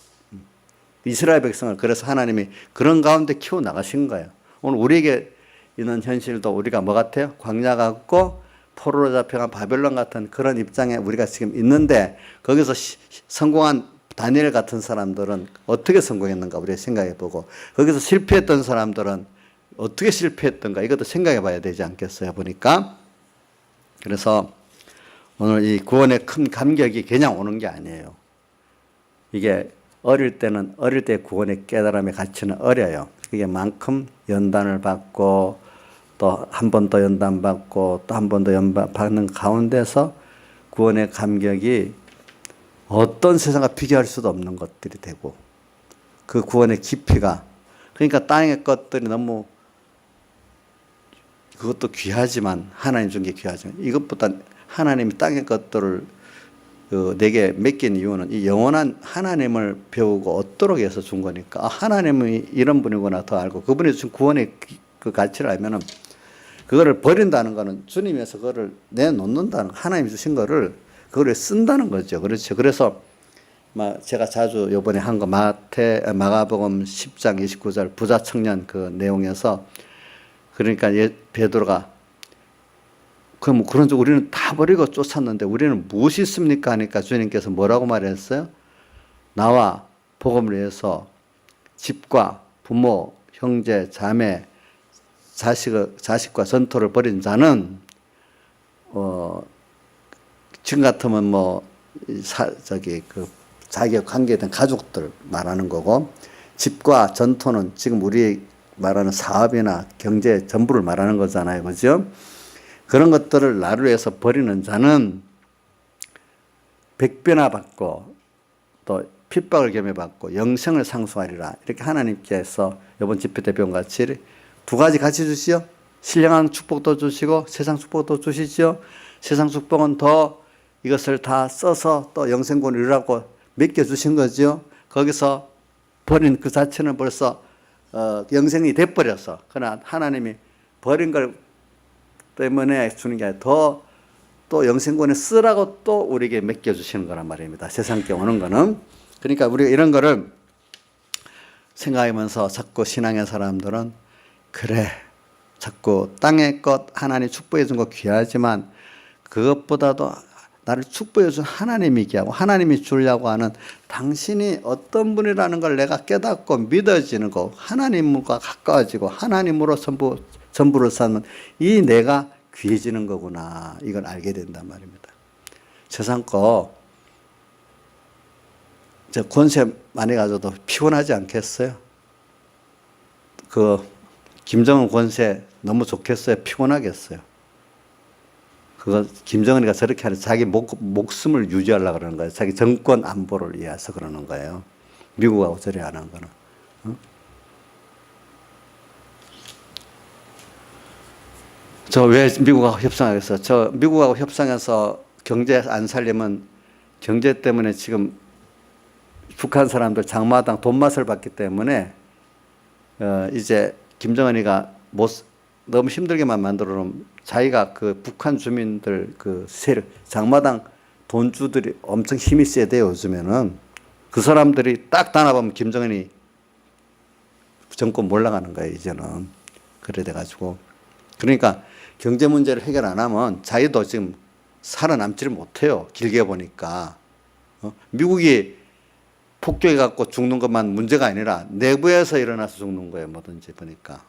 이스라엘 백성을 그래서 하나님이 그런 가운데 키워 나가신 거예요. 오늘 우리에게 있는 현실도 우리가 뭐 같아요? 광야 같고 포로로 잡혀간 바벨론 같은 그런 입장에 우리가 지금 있는데 거기서 성공한 다니엘 같은 사람들은 어떻게 성공했는가 우리가 생각해 보고 거기서 실패했던 사람들은 어떻게 실패했던가 이것도 생각해 봐야 되지 않겠어요 보니까. 그래서 오늘 이 구원의 큰 감격이 그냥 오는 게 아니에요. 이게 어릴 때 구원의 깨달음의 가치는 어려요. 그게 만큼 연단을 받고 또 한 번 더 연단 받고 또 한 번 더 연단 받는 가운데서 구원의 감격이 어떤 세상과 비교할 수도 없는 것들이 되고 그 구원의 깊이가 그러니까 땅의 것들이 너무 그것도 귀하지만 하나님 준 게 귀하지만 이것보다 하나님이 땅의 것들을 내게 맡긴 이유는 이 영원한 하나님을 배우고 얻도록 해서 준 거니까 하나님이 이런 분이구나 더 알고 그분이 준 구원의 그 가치를 알면은 그거를 버린다는 거는 주님에서 그거를 내놓는다는 하나님이 주신 거를 그거를 쓴다는 거죠. 그렇죠. 그래서 제가 자주 요번에 한 거 마가복음 10장 29절 부자 청년 그 내용에서 그러니까 베드로가 그럼 그런 줄 우리는 다 버리고 쫓았는데 우리는 무엇이 있습니까? 하니까 주님께서 뭐라고 말했어요? 나와 복음을 위해서 집과 부모, 형제, 자매, 자식과 전토를 벌인 자는 지금 같으면 자기가 관계된 가족들 말하는 거고 집과 전토는 지금 우리 말하는 사업이나 경제 전부를 말하는 거잖아요. 그죠? 그런 것들을 나를 위해서 버리는 자는 100배나 받고 또 핍박을 겸해받고 영생을 상수하리라. 이렇게 하나님께서 이번 집회 때 배운 같이 두 가지 같이 주시오. 신령한 축복도 주시고 세상 축복도 주시죠. 세상 축복은 더 이것을 다 써서 또 영생권을 이루라고 맡겨주신 거죠. 거기서 버린 그 자체는 벌써 영생이 돼버려서 그러나 하나님이 버린 걸 때문에 주는 게 아니라 더 또 영생권에 쓰라고 또 우리에게 맡겨주시는 거란 말입니다. 세상께 오는 거는. 그러니까 우리가 이런 거를 생각하면서 자꾸 신앙의 사람들은 그래 자꾸 땅의 것 하나님 축복해 준 거 귀하지만 그것보다도 나를 축복해 준 하나님이 귀하고 하나님이 주려고 하는 당신이 어떤 분이라는 걸 내가 깨닫고 믿어지는 거, 하나님과 가까워지고 하나님으로 전부를 쌓는 이 내가 귀해지는 거구나, 이걸 알게 된단 말입니다. 세상 거 저 권세 많이 가져도 피곤하지 않겠어요? 그 김정은 권세 너무 좋겠어요? 피곤하겠어요? 그거 김정은이가 저렇게 하는 자기 목숨을 유지하려고 그러는 거예요. 자기 정권 안보를 위해서 그러는 거예요. 미국하고 저리 하는 거는. 저 왜 미국하고 협상하겠어요? 저 미국하고 협상해서 경제 안 살리면 경제 때문에 지금 북한 사람들 장마당 돈맛을 봤기 때문에 이제 김정은이가 너무 힘들게만 만들어 놓으면 자기가 그 북한 주민들 그 세력 장마당 돈주들이 엄청 힘이 세대요. 요즘에는 그 사람들이 딱 단합하면 김정은이 정권 몰라가는 거예요. 이제는 그래 돼가지고 그러니까 경제 문제를 해결 안 하면 자기도 지금 살아남지를 못해요. 길게 보니까 미국이 폭격해 갖고 죽는 것만 문제가 아니라 내부에서 일어나서 죽는 거예요. 뭐든지 보니까.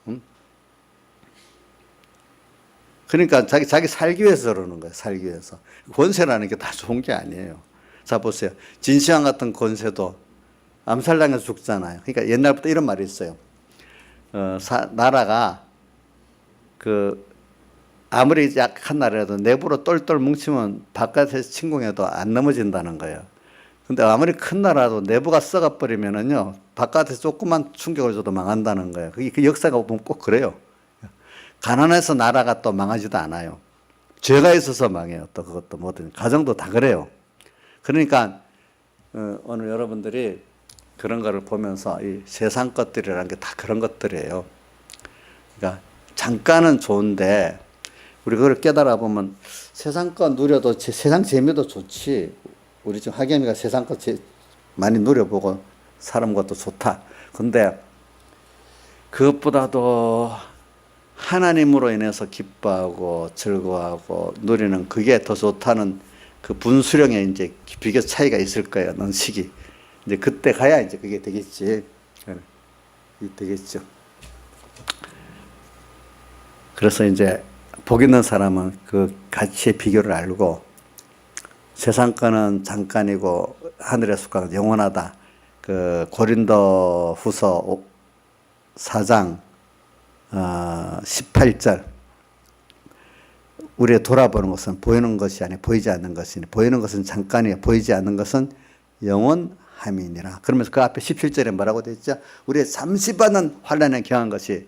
그러니까 자기 살기 위해서 그러는 거예요. 살기 위해서. 권세라는 게 다 좋은 게 아니에요. 자 보세요. 진시황 같은 권세도 암살당해서 죽잖아요. 그러니까 옛날부터 이런 말이 있어요. 나라가 아무리 약한 나라라도 내부로 똘똘 뭉치면 바깥에서 침공해도 안 넘어진다는 거예요. 근데 아무리 큰 나라도 내부가 썩어버리면은요, 바깥에서 조금만 충격을 줘도 망한다는 거예요. 그 역사가 보면 꼭 그래요. 가난해서 나라가 또 망하지도 않아요. 죄가 있어서 망해요. 또 그것도 뭐든. 가정도 다 그래요. 그러니까, 오늘 여러분들이 그런 거를 보면서 이 세상 것들이라는 게 다 그런 것들이에요. 그러니까 잠깐은 좋은데, 우리 그걸 깨달아 보면 세상 거 누려도 세상 재미도 좋지. 우리 지금 하겸이가 세상 것 많이 누려보고 사는 것도 좋다. 근데 그것보다도 하나님으로 인해서 기뻐하고 즐거워하고 누리는 그게 더 좋다는 그 분수령에 이제 비교 차이가 있을 거예요. 논식이. 이제 그때 가야 이제 그게 되겠지. 되겠죠. 그래서 이제 복 있는 사람은 그 가치의 비교를 알고 세상 거는 잠깐이고 하늘의 숫가는 영원하다. 그 고린도 후서 4장 18절 우리의 돌아보는 것은 보이는 것이 아니 보이지 않는 것이니 보이는 것은 잠깐이요 보이지 않는 것은 영원함이니라. 그러면서 그 앞에 17절에 뭐라고 되어 있죠? 우리의 잠시받는 환난에 경한 것이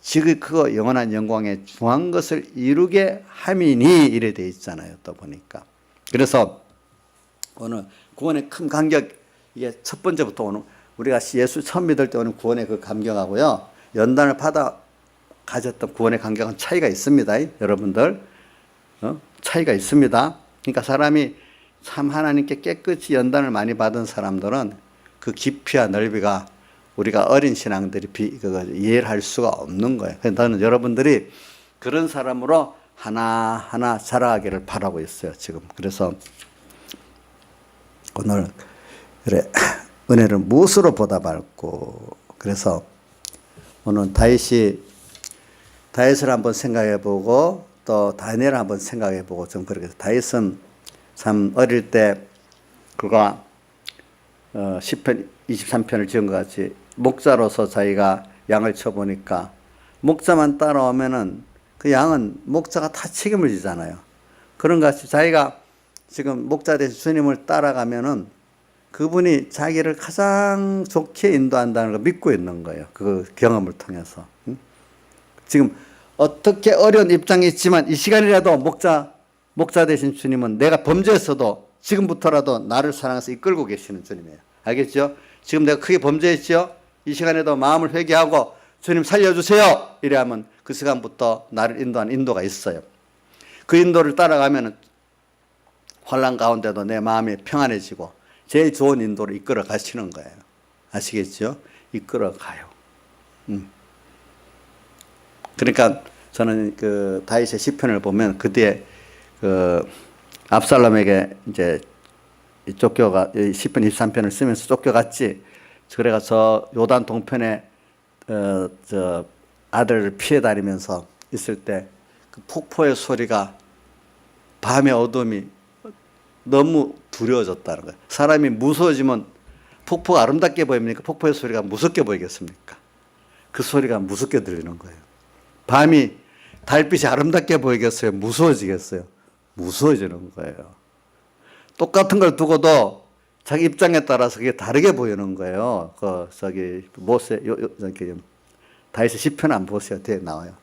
지금 그거 영원한 영광에 중한 것을 이루게 함이니 이래 되어 있잖아요. 또 보니까. 그래서 오늘 구원의 큰 감격, 이게 첫 번째부터 오늘 우리가 예수 처음 믿을 때 오는 구원의 그 감격하고요, 연단을 받아 가졌던 구원의 감격은 차이가 있습니다. 여러분들. 차이가 있습니다. 그러니까 사람이 참 하나님께 깨끗이 연단을 많이 받은 사람들은 그 깊이와 넓이가 우리가 어린 신앙들이 이해를 할 수가 없는 거예요. 그래서 나는 여러분들이 그런 사람으로 하나하나 자라가기를 바라고 있어요, 지금. 그래서 오늘, 그래, 은혜를 무엇으로 보답할고, 그래서 오늘 다윗을 한번 생각해 보고, 또 다니엘을 한번 생각해 보고, 좀 그렇게. 다윗은 참 어릴 때, 그가, 10편, 23편을 지은 것 같이, 목자로서 자기가 양을 쳐보니까, 목자만 따라오면은 그 양은 목자가 다 책임을 지잖아요. 그런 것 같이 자기가 지금 목자 되신 주님을 따라가면은 그분이 자기를 가장 좋게 인도한다는 걸 믿고 있는 거예요. 그 경험을 통해서. 지금 어떻게 어려운 입장이 있지만 이 시간이라도 목자 되신 주님은 내가 범죄했어도 지금부터라도 나를 사랑해서 이끌고 계시는 주님이에요. 알겠죠? 지금 내가 크게 범죄했죠? 이 시간에도 마음을 회개하고 주님 살려주세요. 이래 하면 그 시간부터 나를 인도하는 인도가 있어요. 그 인도를 따라가면 환난 가운데도 내 마음이 평안해지고 제일 좋은 인도로 이끌어 가시는 거예요. 아시겠죠? 이끌어 가요. 그러니까 저는 그 다윗의 시편을 보면 그 뒤에 그 압살롬에게 이제 쫓겨가 시편 23편을 쓰면서 쫓겨갔지. 그래가서 요단 동편에 저 아들을 피해 다니면서 있을 때 그 폭포의 소리가 밤의 어둠이 너무 두려워졌다는 거예요. 사람이 무서워지면 폭포가 아름답게 보입니까? 폭포의 소리가 무섭게 보이겠습니까? 그 소리가 무섭게 들리는 거예요. 밤이 달빛이 아름답게 보이겠어요? 무서워지겠어요? 무서워지는 거예요. 똑같은 걸 두고도 자기 입장에 따라서 그게 다르게 보이는 거예요. 다윗의 시편 안 보세요. 뒤에 나와요.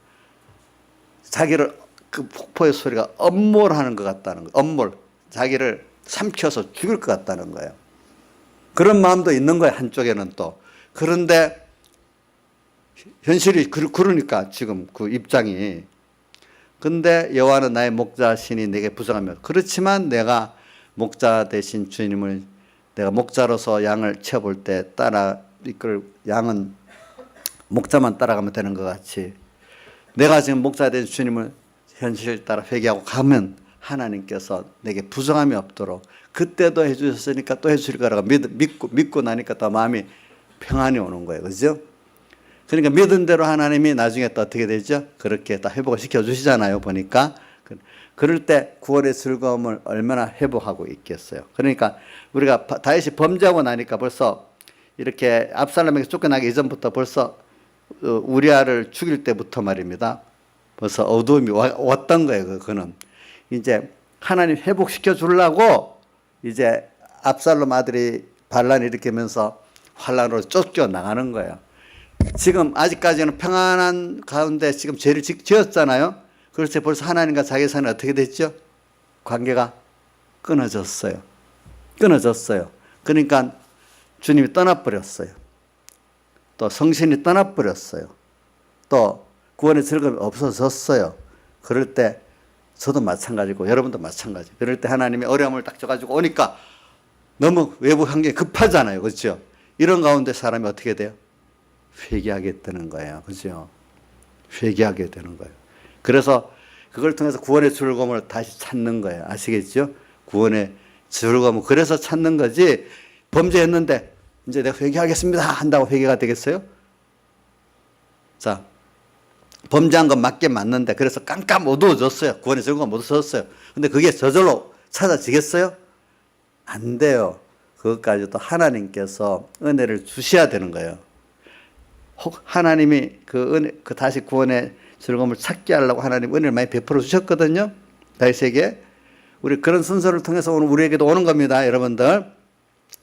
자기를 그 폭포의 소리가 엄몰하는 것 같다는 거예요. 엄몰. 자기를 삼켜서 죽일 것 같다는 거예요. 그런 마음도 있는 거예요. 한쪽에는 또. 그런데 현실이 그러니까 지금 그 입장이. 근데 여호와는 나의 목자시니 내게 부정하며 그렇지만 내가 목자 대신 주님을 내가 목자로서 양을 채워볼 때 따라 이끌 양은 목자만 따라가면 되는 것 같이 내가 지금 목자 대신 주님을 현실에 따라 회개하고 가면 하나님께서 내게 부정함이 없도록 그때도 해주셨으니까 또 해주실 거라고 믿고 나니까 또 마음이 평안이 오는 거예요. 그죠? 그러니까 믿은 대로 하나님이 나중에 또 어떻게 되죠? 그렇게 다 회복을 시켜주시잖아요. 보니까. 그럴 때 구원의 즐거움을 얼마나 회복하고 있겠어요. 그러니까 우리가 다윗이 범죄하고 나니까 벌써 이렇게 압살롬에게 쫓겨나기 이전부터 벌써 우리아를 죽일 때부터 말입니다. 벌써 어두움이 왔던 거예요. 그거는. 이제 하나님 회복시켜 주려고 이제 압살롬 아들이 반란을 일으키면서 환란으로 쫓겨나가는 거예요. 지금 아직까지는 평안한 가운데 지금 죄를 지었잖아요. 그래서 벌써 하나님과 자기 사이는 어떻게 됐죠? 관계가 끊어졌어요. 끊어졌어요. 그러니까 주님이 떠나버렸어요. 또 성신이 떠나버렸어요. 또 구원의 즐거움이 없어졌어요. 그럴 때 저도 마찬가지고 여러분도 마찬가지. 그럴 때 하나님이 어려움을 딱 줘가지고 오니까 너무 외부 환경이 급하잖아요. 그렇죠? 이런 가운데 사람이 어떻게 돼요? 회개하게 되는 거예요. 그죠? 회개하게 되는 거예요. 그래서 그걸 통해서 구원의 즐거움을 다시 찾는 거예요. 아시겠죠? 구원의 즐거움을 그래서 찾는 거지 범죄했는데 이제 내가 회개하겠습니다 한다고 회개가 되겠어요? 자, 범죄한 건 맞게 맞는데 그래서 깜깜 어두워졌어요. 구원의 즐거움 어두워졌어요. 근데 그게 저절로 찾아지겠어요? 안 돼요. 그것까지도 하나님께서 은혜를 주셔야 되는 거예요. 혹 하나님이 그 다시 구원의 즐거움을 찾게 하려고 하나님 은혜를 많이 베풀어 주셨거든요. 다윗에게. 우리 그런 순서를 통해서 오늘 우리에게도 오는 겁니다. 여러분들.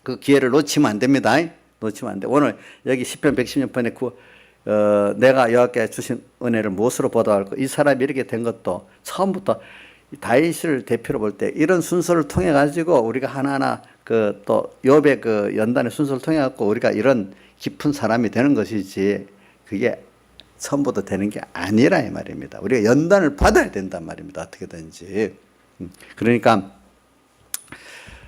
그 기회를 놓치면 안 됩니다. 놓치면 안 돼. 오늘 여기 시편 116편에 내가 여호와께 주신 은혜를 무엇으로 보답할까? 이 사람이 이렇게 된 것도 처음부터 다윗을 대표로 볼 때 이런 순서를 통해 가지고 우리가 하나하나 또 욥의 그 연단의 순서를 통해 갖고 우리가 이런 깊은 사람이 되는 것이지 그게 처음부터 되는 게 아니라 이 말입니다. 우리가 연단을 받아야 된단 말입니다. 어떻게든지. 그러니까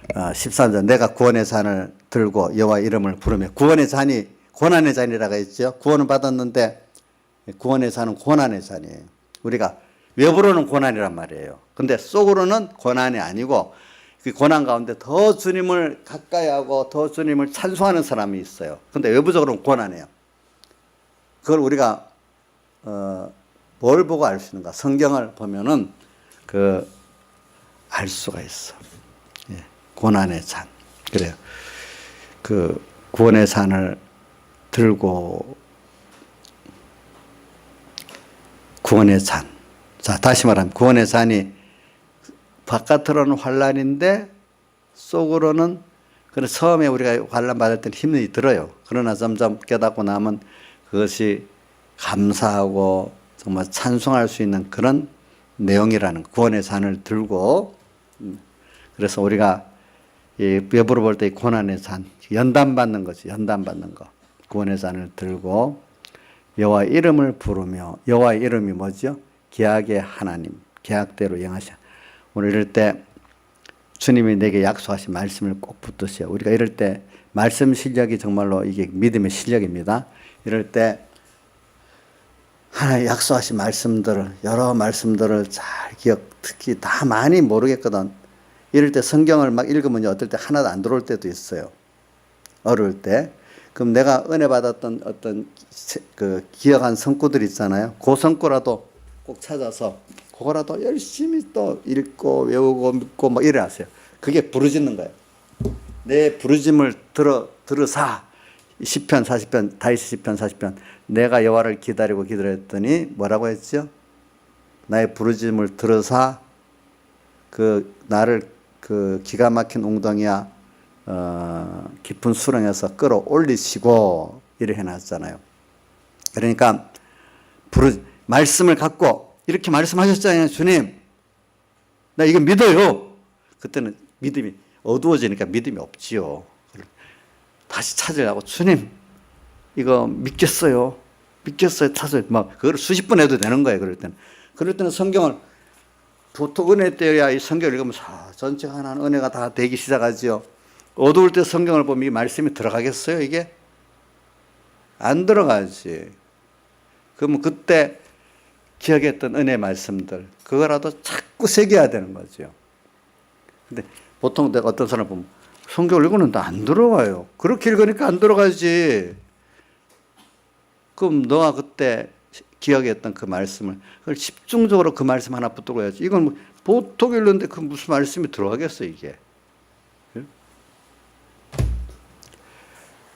13절 내가 구원의 잔을 들고 여호와 이름을 부르며 고난의 잔이라고 했죠. 구원을 받았는데 구원의 잔은 고난의 잔이에요. 우리가 외부로는 고난이란 말이에요. 근데 속으로는 고난이 아니고 그 고난 가운데 더 주님을 가까이 하고 더 주님을 찬송하는 사람이 있어요. 근데 외부적으로는 고난이에요. 그걸 우리가 뭘 보고 알 수 있는가? 성경을 보면은 알 수가 있어. 예, 고난의 잔. 그래요. 그 구원의 잔을 들고 구원의 잔. 자, 다시 말하면 구원의 잔이 바깥으로는 환란인데 속으로는 그래서 처음에 우리가 환란 받을 때는 힘이 들어요. 그러나 점점 깨닫고 나면 그것이 감사하고 정말 찬송할 수 있는 그런 내용이라는 구원의 잔을 들고 그래서 우리가 외부로 볼 때 고난의 잔 연단받는 거지. 연단받는 거. 구원의 잔을 들고 여호와 이름을 부르며 여호와의 이름이 뭐죠? 계약의 하나님. 계약대로 행하셔. 오늘 이럴 때 주님이 내게 약속하신 말씀을 꼭 붙드세요. 우리가 이럴 때 말씀 실력이 정말로 이게 믿음의 실력입니다. 이럴 때 하나님 약속하신 말씀들을, 여러 말씀들을 잘 특히 다 많이 모르겠거든. 이럴 때 성경을 막 읽으면 어떨 때 하나도 안 들어올 때도 있어요. 어려울 때. 그럼 내가 은혜 받았던 어떤 기억한 성구들 있잖아요. 그 성구라도 꼭 찾아서 그거라도 열심히 또 읽고 외우고 믿고 막 이래 하세요. 그게 부르짖는 거예요. 내 부르짖음을 들으사. 시편 40편, 다윗 시편 40편. 내가 여호와를 기다렸더니 뭐라고 했죠? 나의 부르짖음을 들으사 나를 기가 막힌 웅덩이야 깊은 수렁에서 끌어올리시고 이래 해놨잖아요. 그러니까 말씀을 갖고 이렇게 말씀하셨잖아요. 주님, 나 이거 믿어요. 그때는 믿음이 어두워지니까 믿음이 없지요. 다시 찾으려고 주님 이거 믿겠어요. 찾아요. 막 그걸 수십 번 해도 되는 거예요. 그럴 때는 성경을 보통 은혜 때야 이 성경을 읽으면 전체 하나는 은혜가 다 되기 시작하죠. 어두울 때 성경을 보면 이 말씀이 들어가겠어요, 이게? 안 들어가지. 그러면 그때 기억했던 은혜 말씀들, 그거라도 자꾸 새겨야 되는 거죠. 근데 보통 내가 어떤 사람 보면 성경을 읽었는데 안 들어가요. 그렇게 읽으니까 안 들어가지. 그럼 너가 그때 기억했던 그 말씀을 그걸 집중적으로 그 말씀 하나 붙들고 해야지. 이건 보통 읽는데 그 무슨 말씀이 들어가겠어, 이게.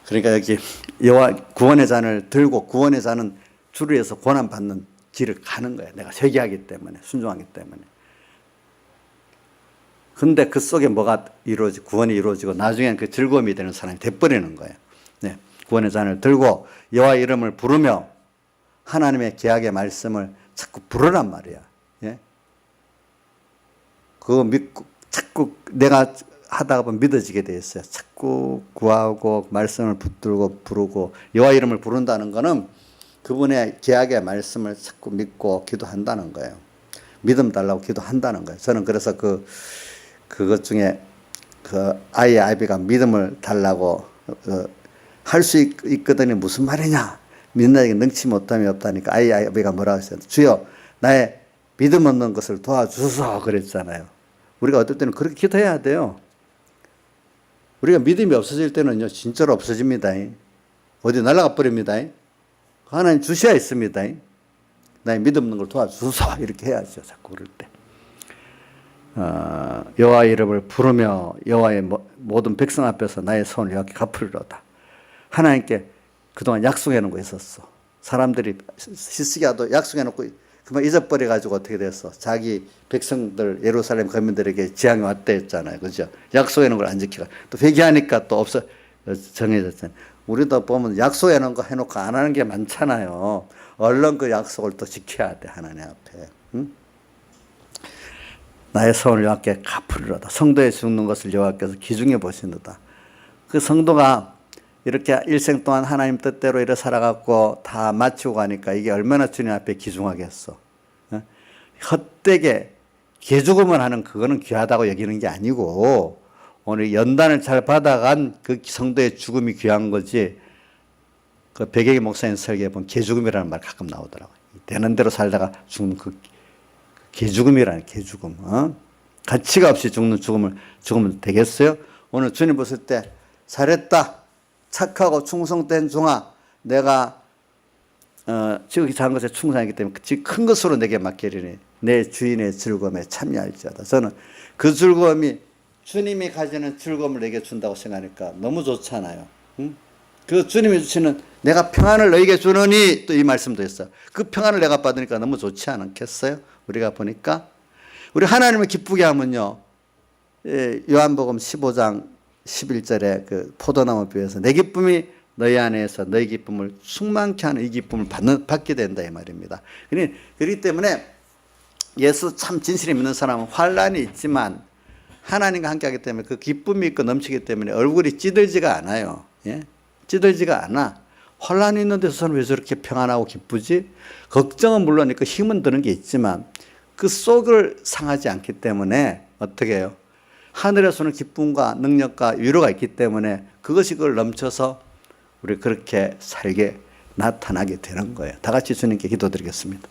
그러니까 여기 여호와 구원의 잔을 들고 구원의 잔은 주를 위해서 고난받는 길을 가는 거야. 내가 회개하기 때문에, 순종하기 때문에. 근데 그 속에 뭐가 구원이 이루어지고 나중에는 그 즐거움이 되는 사람이 돼버리는 거예요. 네. 구원의 잔을 들고 여호와 이름을 부르며 하나님의 계약의 말씀을 자꾸 부르란 말이야. 예? 그거 믿고 자꾸 내가 하다가 보면 믿어지게 돼 있어요. 자꾸 구하고 말씀을 붙들고 부르고 여호와 이름을 부른다는 거는 그분의 계약의 말씀을 자꾸 믿고 기도한다는 거예요. 믿음 달라고 기도한다는 거예요. 저는 그래서 그것 중에 아이비가 믿음을 달라고 할 수 있거든요. 무슨 말이냐? 믿는 자에게 능치 못함이 없다니까 아이비가 뭐라고 했어요? 주여 나의 믿음 없는 것을 도와주소서 그랬잖아요. 우리가 어떨 때는 그렇게 기도해야 돼요. 우리가 믿음이 없어질 때는요, 진짜로 없어집니다. 어디 날아가 버립니다. 하나님 주셔야 있습니다. 나의 믿음 없는 걸 도와주소서 이렇게 해야죠. 자꾸 그럴 때. 여호와 이름을 부르며 여호와의 모든 백성 앞에서 나의 손을 여호와께 갚으리로다. 하나님께 그동안 약속해 놓은 거 있었어. 사람들이 히스기야도 약속해 놓고 그만 잊어버려 가지고 어떻게 됐어? 자기 백성들 예루살렘 거민들에게 재앙이 왔다 했잖아요. 그죠? 약속해 놓은 걸 안 지키고 또 회개하니까 또 정해졌잖아요. 우리도 보면 약속해 놓은 거 해놓고 안 하는 게 많잖아요. 얼른 그 약속을 또 지켜야 돼. 하나님 앞에. 응? 나의 손을 여호와께 갚으리로다. 성도에 죽는 것을 여호와께서 기중해 보시는다. 그 성도가 이렇게 일생 동안 하나님 뜻대로 이래 살아갖고 다 마치고 가니까 이게 얼마나 주님 앞에 기중하겠어. 헛되게 개죽음을 하는 그거는 귀하다고 여기는 게 아니고 오늘 연단을 잘 받아간 그 성도의 죽음이 귀한 거지. 그 백예기 목사님 설교에 보면 개죽음이라는 말 가끔 나오더라고요. 되는 대로 살다가 죽는 그 개죽음이라는 개죽음. 가치가 없이 죽으면 되겠어요? 오늘 주님 보실 때 잘했다. 착하고 충성된 종아, 내가 지극히 작은 것에 충성하기 때문에 큰 것으로 내게 맡기리니 내 주인의 즐거움에 참여할지어다. 저는 그 즐거움이 주님이 가지는 즐거움을 내게 준다고 생각하니까 너무 좋잖아요. 응? 그 주님이 주시는 내가 평안을 너에게 주노니 또 이 말씀도 있어요. 그 평안을 내가 받으니까 너무 좋지 않겠어요? 우리가 보니까 우리 하나님을 기쁘게 하면요, 요한복음 15장 11절에 그 포도나무 비유에서 내 기쁨이 너희 안에서 너희 기쁨을 충만케 하는 이 기쁨을 받게 된다 이 말입니다. 그렇기 때문에 예수 참 진실히 믿는 사람은 환란이 있지만 하나님과 함께하기 때문에 그 기쁨이 있고 넘치기 때문에 얼굴이 찌들지가 않아요. 예? 찌들지가 않아. 환란이 있는 데서는 왜 저렇게 평안하고 기쁘지? 걱정은 물론 있고 힘은 드는 게 있지만 그 속을 상하지 않기 때문에 어떻게 해요? 하늘에서는 기쁨과 능력과 위로가 있기 때문에 그것이 그걸 넘쳐서 우리 그렇게 살게 나타나게 되는 거예요. 다 같이 주님께 기도드리겠습니다.